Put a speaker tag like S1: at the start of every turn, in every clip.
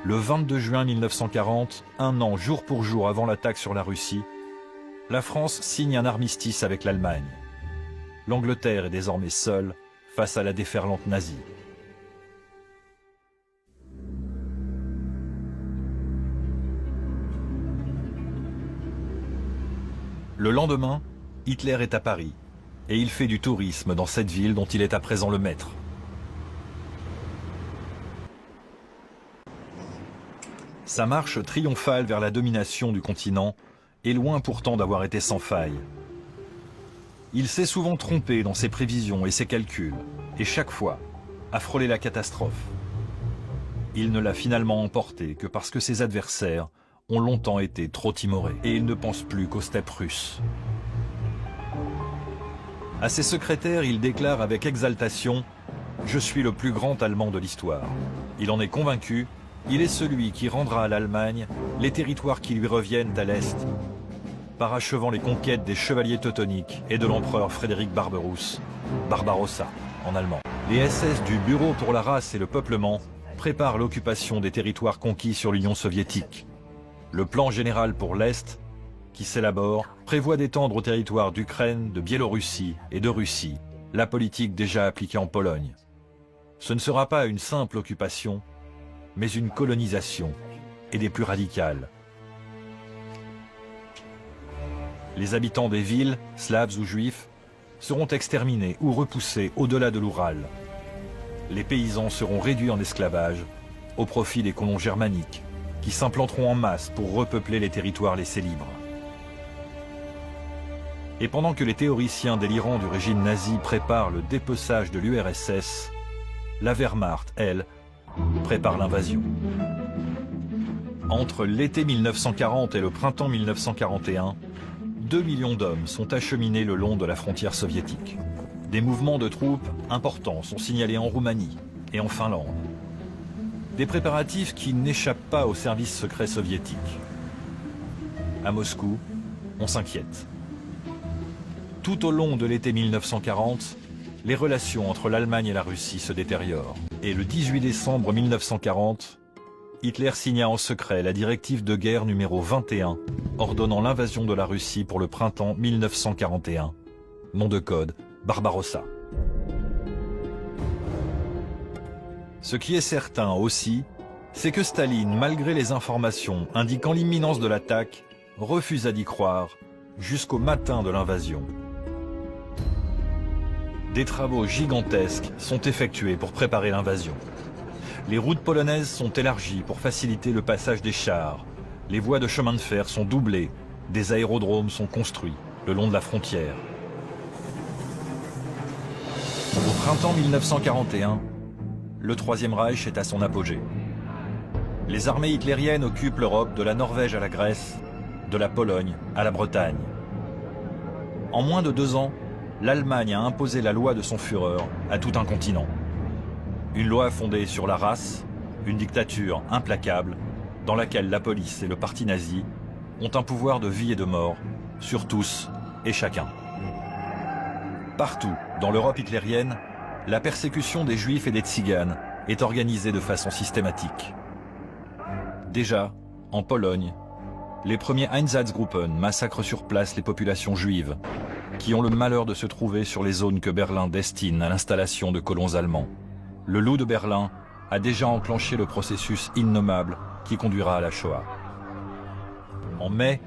S1: Le 22 juin 1940, un an jour pour jour avant l'attaque sur la Russie, la France signe un armistice avec l'Allemagne. L'Angleterre est désormais seule face à la déferlante nazie. Le lendemain, Hitler est à Paris et il fait du tourisme dans cette ville dont il est à présent le maître. Sa marche triomphale vers la domination du continent est loin pourtant d'avoir été sans faille. Il s'est souvent trompé dans ses prévisions et ses calculs, et chaque fois a frôlé la catastrophe. Il ne l'a finalement emporté que parce que ses adversaires ont longtemps été trop timorés, et il ne pense plus qu'aux steppes russes. À ses secrétaires, il déclare avec exaltation « Je suis le plus grand Allemand de l'histoire ». Il en est convaincu. Il est celui qui rendra à l'Allemagne les territoires qui lui reviennent à l'Est, parachevant les conquêtes des chevaliers teutoniques et de l'empereur Frédéric Barberousse, Barbarossa en allemand. Les SS du Bureau pour la race et le peuplement préparent l'occupation des territoires conquis sur l'Union soviétique. Le plan général pour l'Est, qui s'élabore, prévoit d'étendre aux territoires d'Ukraine, de Biélorussie et de Russie la politique déjà appliquée en Pologne. Ce ne sera pas une simple occupation, mais une colonisation, et des plus radicales. Les habitants des villes, slaves ou juifs, seront exterminés ou repoussés au-delà de l'Oural. Les paysans seront réduits en esclavage, au profit des colons germaniques, qui s'implanteront en masse pour repeupler les territoires laissés libres. Et pendant que les théoriciens délirants du régime nazi préparent le dépeçage de l'URSS, la Wehrmacht, elle, prépare l'invasion. Entre l'été 1940 et le printemps 1941, 2 millions d'hommes sont acheminés le long de la frontière soviétique. Des mouvements de troupes importants sont signalés en Roumanie et en Finlande. Des préparatifs qui n'échappent pas aux services secrets soviétiques. À Moscou, on s'inquiète. Tout au long de l'été 1940, les relations entre l'Allemagne et la Russie se détériorent. Et le 18 décembre 1940, Hitler signa en secret la directive de guerre numéro 21, ordonnant l'invasion de la Russie pour le printemps 1941. Nom de code, Barbarossa. Ce qui est certain aussi, c'est que Staline, malgré les informations indiquant l'imminence de l'attaque, refusa d'y croire jusqu'au matin de l'invasion. Des travaux gigantesques sont effectués pour préparer l'invasion. Les routes polonaises sont élargies pour faciliter le passage des chars. Les voies de chemin de fer sont doublées. Des aérodromes sont construits le long de la frontière. Au printemps 1941, le Troisième Reich est à son apogée. Les armées hitlériennes occupent l'Europe de la Norvège à la Grèce, de la Pologne à la Bretagne. En moins de 2 ans, l'Allemagne a imposé la loi de son Führer à tout un continent. Une loi fondée sur la race, une dictature implacable, dans laquelle la police et le parti nazi ont un pouvoir de vie et de mort sur tous et chacun. Partout, dans l'Europe hitlérienne, la persécution des Juifs et des Tziganes est organisée de façon systématique. Déjà, en Pologne, les premiers Einsatzgruppen massacrent sur place les populations juives, qui ont le malheur de se trouver sur les zones que Berlin destine à l'installation de colons allemands. Le loup de Berlin a déjà enclenché le processus innommable qui conduira à la Shoah. En mai,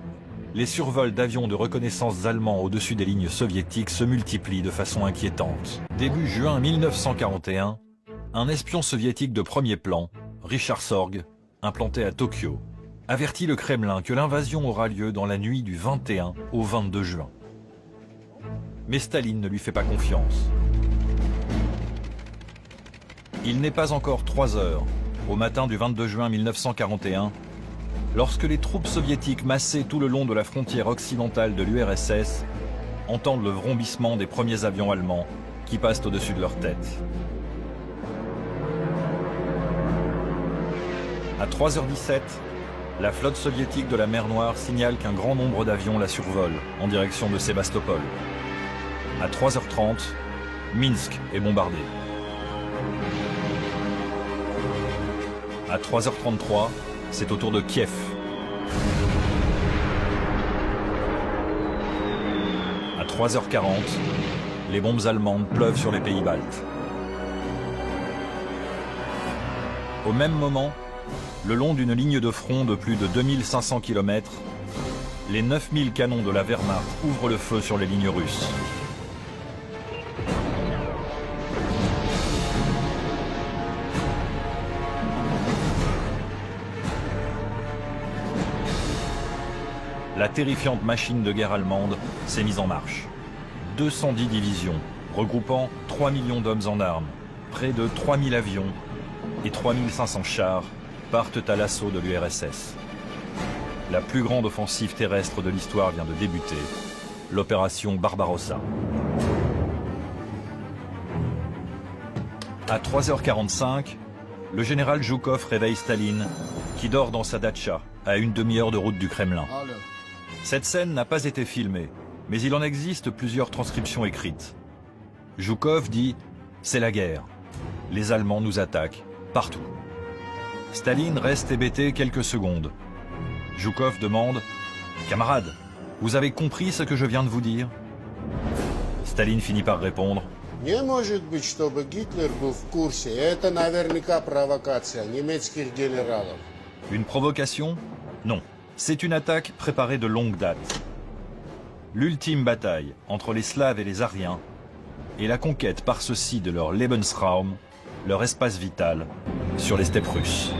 S1: les survols d'avions de reconnaissance allemands au-dessus des lignes soviétiques se multiplient de façon inquiétante. Début juin 1941, un espion soviétique de premier plan, Richard Sorg, implanté à Tokyo, avertit le Kremlin que l'invasion aura lieu dans la nuit du 21 au 22 juin. Mais Staline ne lui fait pas confiance. Il n'est pas encore 3 heures, au matin du 22 juin 1941, lorsque les troupes soviétiques massées tout le long de la frontière occidentale de l'URSS entendent le vrombissement des premiers avions allemands qui passent au-dessus de leur tête. À 3h17, la flotte soviétique de la mer Noire signale qu'un grand nombre d'avions la survolent en direction de Sébastopol. À 3h30, Minsk est bombardé. À 3h33, c'est au tour de Kiev. À 3h40, les bombes allemandes pleuvent sur les pays baltes. Au même moment, le long d'une ligne de front de plus de 2500 km, les 9000 canons de la Wehrmacht ouvrent le feu sur les lignes russes. La terrifiante machine de guerre allemande s'est mise en marche. 210 divisions, regroupant 3 millions d'hommes en armes, près de 3000 avions et 3500 chars partent à l'assaut de l'URSS. La plus grande offensive terrestre de l'histoire vient de débuter, l'opération Barbarossa. À 3h45, le général Zhukov réveille Staline, qui dort dans sa datcha, à une demi-heure de route du Kremlin. Cette scène n'a pas été filmée, mais il en existe plusieurs transcriptions écrites. Zhukov dit « C'est la guerre. Les Allemands nous attaquent, partout. » Staline reste hébété quelques secondes. Zhukov demande « Camarade, vous avez compris ce que je viens de vous dire ?» Staline finit par répondre «
S2: Не может быть, чтобы Гитлер был в курсе. Это наверняка провокация немецких генералов. »
S1: Une provocation? Non. C'est une attaque préparée de longue date. L'ultime bataille entre les Slaves et les Aryens et la conquête par ceux-ci de leur Lebensraum, leur espace vital, sur les steppes russes.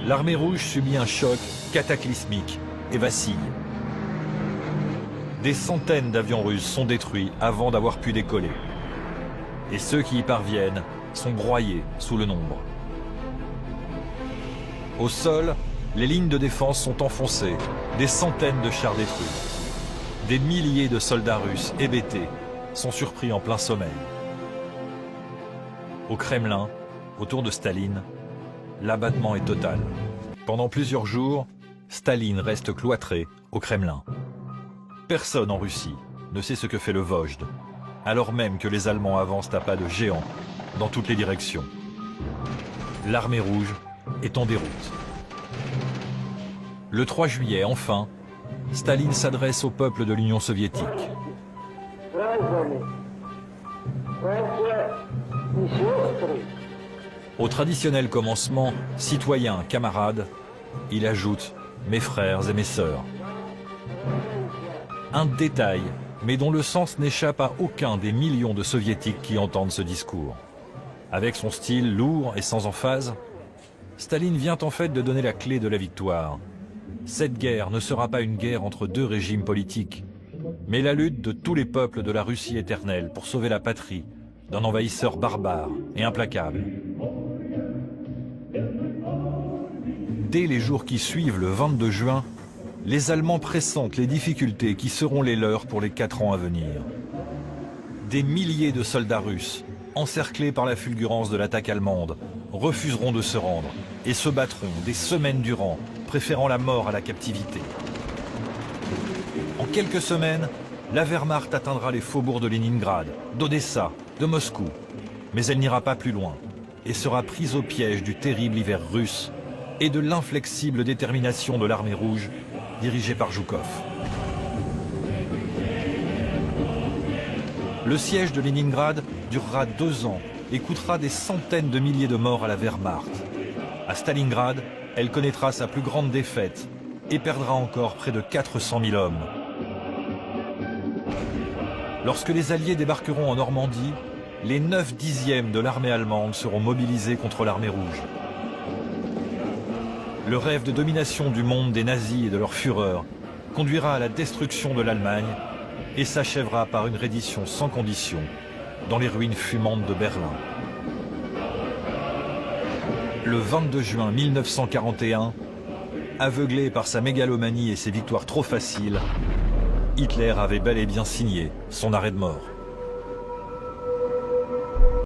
S1: L'armée rouge subit un choc cataclysmique et vacille. Des centaines d'avions russes sont détruits avant d'avoir pu décoller. Et ceux qui y parviennent sont broyés sous le nombre. Au sol, les lignes de défense sont enfoncées, des centaines de chars détruits. Des milliers de soldats russes hébétés sont surpris en plein sommeil. Au Kremlin, autour de Staline, l'abattement est total. Pendant plusieurs jours, Staline reste cloîtré au Kremlin. Personne en Russie ne sait ce que fait le Vojde, alors même que les Allemands avancent à pas de géant dans toutes les directions. L'armée rouge est en déroute. Le 3 juillet, enfin, Staline s'adresse au peuple de l'Union soviétique. Au traditionnel commencement « Citoyens, camarades », il ajoute « Mes frères et mes sœurs ». Un détail, mais dont le sens n'échappe à aucun des millions de soviétiques qui entendent ce discours. Avec son style lourd et sans emphase, Staline vient en fait de donner la clé de la victoire. Cette guerre ne sera pas une guerre entre deux régimes politiques, mais la lutte de tous les peuples de la Russie éternelle pour sauver la patrie d'un envahisseur barbare et implacable. Dès les jours qui suivent le 22 juin, les Allemands pressentent les difficultés qui seront les leurs pour les 4 ans à venir. Des milliers de soldats russes, encerclés par la fulgurance de l'attaque allemande, refuseront de se rendre et se battront des semaines durant, préférant la mort à la captivité. En quelques semaines, la Wehrmacht atteindra les faubourgs de Leningrad, d'Odessa, de Moscou, mais elle n'ira pas plus loin et sera prise au piège du terrible hiver russe et de l'inflexible détermination de l'armée rouge dirigée par Zhukov. Le siège de Leningrad durera 2 ans et coûtera des centaines de milliers de morts à la Wehrmacht. À Stalingrad, elle connaîtra sa plus grande défaite et perdra encore près de 400 000 hommes. Lorsque les Alliés débarqueront en Normandie, les 9/10 de l'armée allemande seront mobilisés contre l'armée rouge. Le rêve de domination du monde des nazis et de leur fureur conduira à la destruction de l'Allemagne et s'achèvera par une reddition sans condition dans les ruines fumantes de Berlin. Le 22 juin 1941, aveuglé par sa mégalomanie et ses victoires trop faciles, Hitler avait bel et bien signé son arrêt de mort.